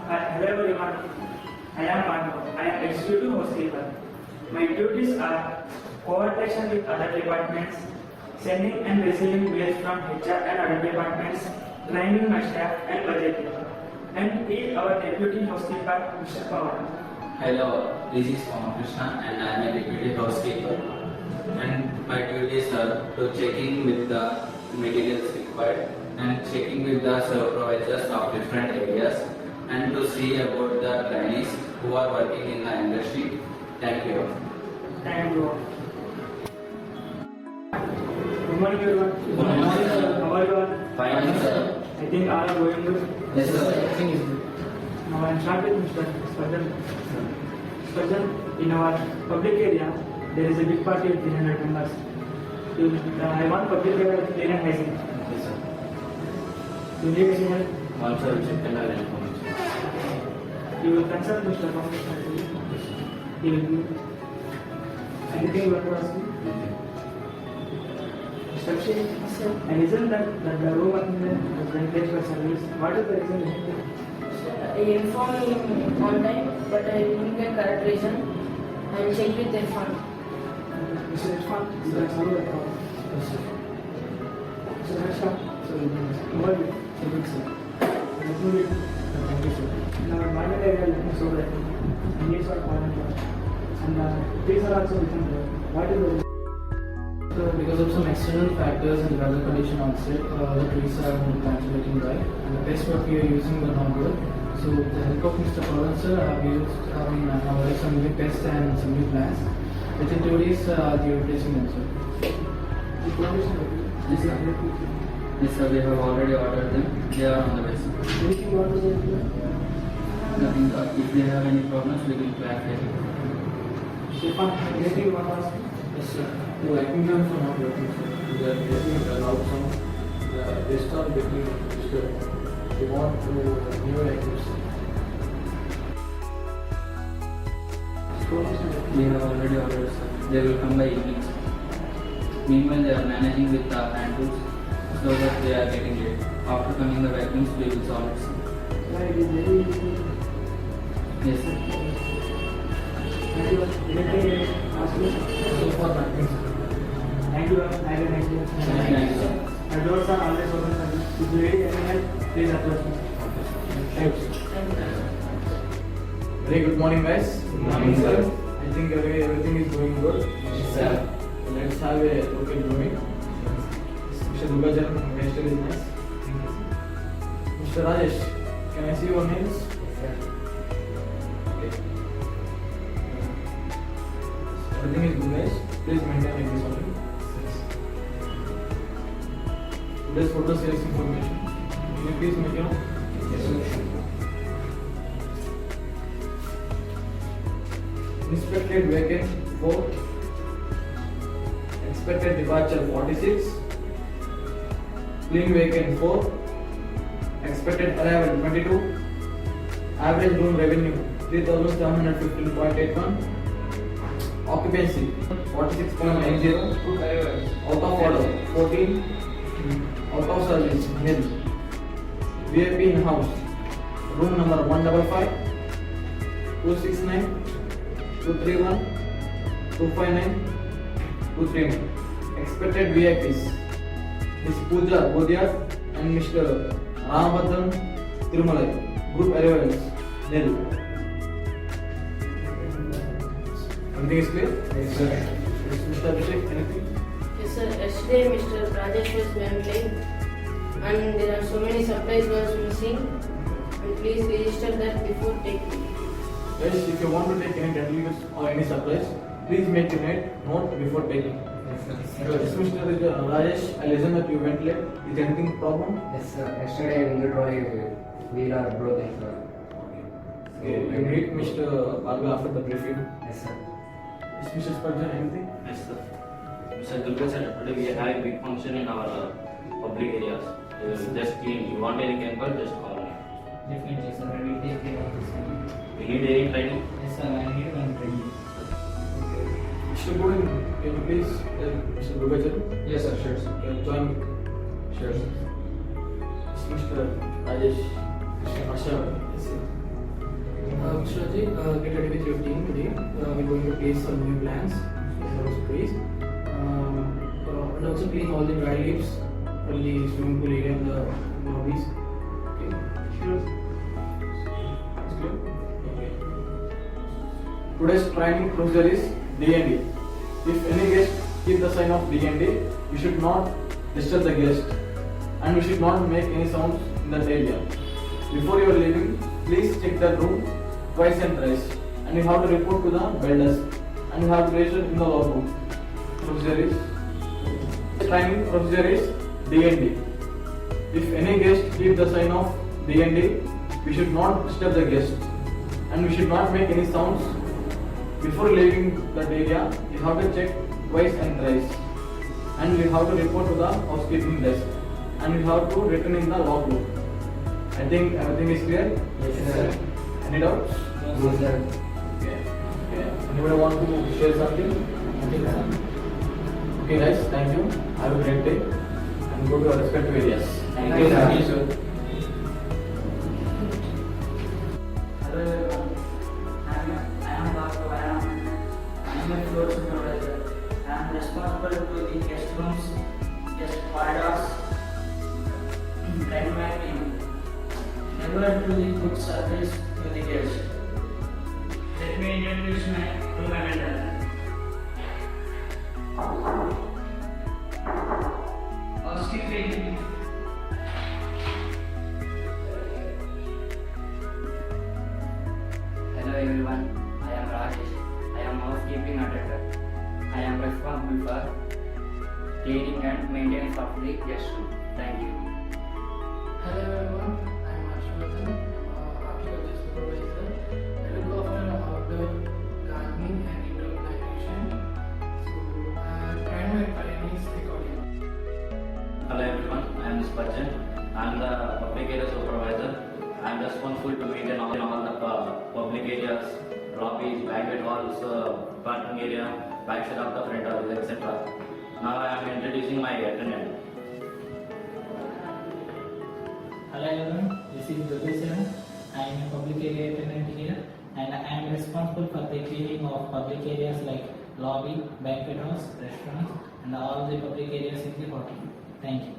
Hello everyone, I am Manu. I am executive housekeeper. My duties are coordination with other departments, sending and receiving mails from HR and other departments, training my staff and budgeting. And he our deputy housekeeper, Mr. Pawan. Hello, this is Krishna and I am a deputy housekeeper. And my duties are to checking with the materials required and checking with the supervisors of different areas and to see about the trainees who are working in the industry. Thank you. Thank you. Good morning everyone. Good morning, sir. How are you all? Fine, sir. I think all are going good. Yes, sir. Everything is good. Now I am start with Mr. Sparjan. Sparjan, in our public area, there is a big party with 300 members. I want public area with clean and hygiene. Yes, sir. You need any help? Also, check and I'll inform you. You will consult Mr. Pawan. He will give anything you want to ask me. Mr. Abhishek, and isn't that the room has been paid for service? What is the reason behind it? I informed him on time, but I didn't get correct reason. I will check with their fund. Mr. Irfan, you can solve that problem. Yes, sir. Mr. Harsha, so you can solve it. Good, sir. Let me read. Thank you, sir. In our minor area, let me solve that. And needs are important. And trees are also become there. What is the reason? So because of some external factors and weather condition outside, the trees are not contributing right, and the pest what we are using were not good. So with the help of Mr. Pawan sir, I have used some new pests and some new plants. Within 2 days, they are replacing them, sir. The condition of it. Yes, sir. Yes, sir. We have already ordered them. They are on the way, sir. Anything you want to say? Nothing. If they have any problems, we will clarify it. Irfan, anything you want to ask? Yes, sir. The vacuum guns are not working, sir. They are getting allowed some. They start getting disturbed. They want to new vacuums. We have already ordered, sir. They will come by evening, sir. Meanwhile, they are managing with the hand tools so that they are getting late. After coming the vacuums, we will solve it, sir. Yeah, it is very easy. Yes, sir. Thank you. Anything ask me? So far, nothing, sir. Thank you. Have a nice day. Thank you, sir. The doors are always open for you. If you need any help, please approach me. Thank you. Very good morning, guys. Good morning, sir. I think everything is going good. Yes, sir. Let's have a look at grooming. Mr. Dugajan, hairstyle is nice. Mr. Rajesh, can I see your nails? Okay. Everything is good, guys. Please maintain like this only. Today's photo sales information. Can you please make it up? Yes, sir. Inspected vacant 4. Expected departure 46. Clean vacant 4. Expected arrival 22. Average room revenue 3,715.81. Occupancy 46.90. Out of order 14. Out of service nil. VIP in house. Room number 155, 269, 231, 259, 239. Expected VIPs Ms. Pooja Bodiyar and Mr. Ramabhadran Tirumalai. Group arrivals nil. Everything is clear? Yes, sir. Mr. Abhishek, anything? Yes, sir. Yesterday, Mr. Rajesh was went late, and there are so many supplies was missing. And please register that before taking. Guys, if you want to take any dental goods or any supplies, please make a note before taking. Yes, Mr. Rajesh, I listen that you went late. Is anything problem? Yes, sir. Yesterday, Window wheel are broken, sir. Okay, you meet Mr. Balga after the briefing. Yes, sir. Is Mr. Sparjan anything? Yes, sir. Mr. Durga sir, today we have a big function in our public areas. Just clean. You want any chemical, just call me. Definitely, sir. I will take care of this. We need any training. Yes, sir. I need one training. Mr. Godin, can you please tell Mr. Dugajan? Yes, sir. Sure, sir. Join me. Sure, sir. Mr. Rajesh, Mr. Asha, Balaji, get ready with your team today. We're going to place some new plants for those trees. And also clean all the dry leaves from the swimming pool area and the lobbies. Okay. Sure. It's clear? Okay. Today's training procedure is D&D. If any guest keep the sign of D&D, you should not disturb the guest and you should not make any sounds in that area. Before you are leaving, please check the room twice and thrice, and you have to report to the bell desk, and you have to register in the logbook. Training procedure is D&D. If any guest keep the sign of D&D, we should not disturb the guest, and we should not make any sounds. Before leaving that area, you have to check twice and thrice, and you have to report to the housekeeping desk, and you have to return in the logbook. I think everything is clear? Yes, sir. Any doubts? No, sir. Okay. Anybody want to share something? Nothing, sir. Okay, guys, thank you. Have a great day and go to your respective areas. Thank you, sir. Thank you, sir. Hello everyone. I am Bhargav. I am a floor supervisor. I am responsible to the guest rooms, guest corridors, and my team. Never do the good service to the guest. Let me introduce my room attendant. Housekeeping. Hello everyone, I am Rajesh. I am housekeeping attendant. I am responsible for cleaning and maintenance of the guest room. Thank you. Hello everyone, I am Ashwathan, horticulture supervisor. I look after outdoor gardening and indoor plantation. So I train my trainees accordingly. Hello everyone, I am Spurgeon. I am the public area supervisor. I am responsible to maintain all the public areas, lobbies, banquet halls, parking area, backside of the front office, etc. Now I am introducing my attendant. Hello everyone, this is Durbishan. I am a public area attendant here and I am responsible for the cleaning of public areas like lobby, banquet halls, restaurants and all the public areas in the hotel. Thank you.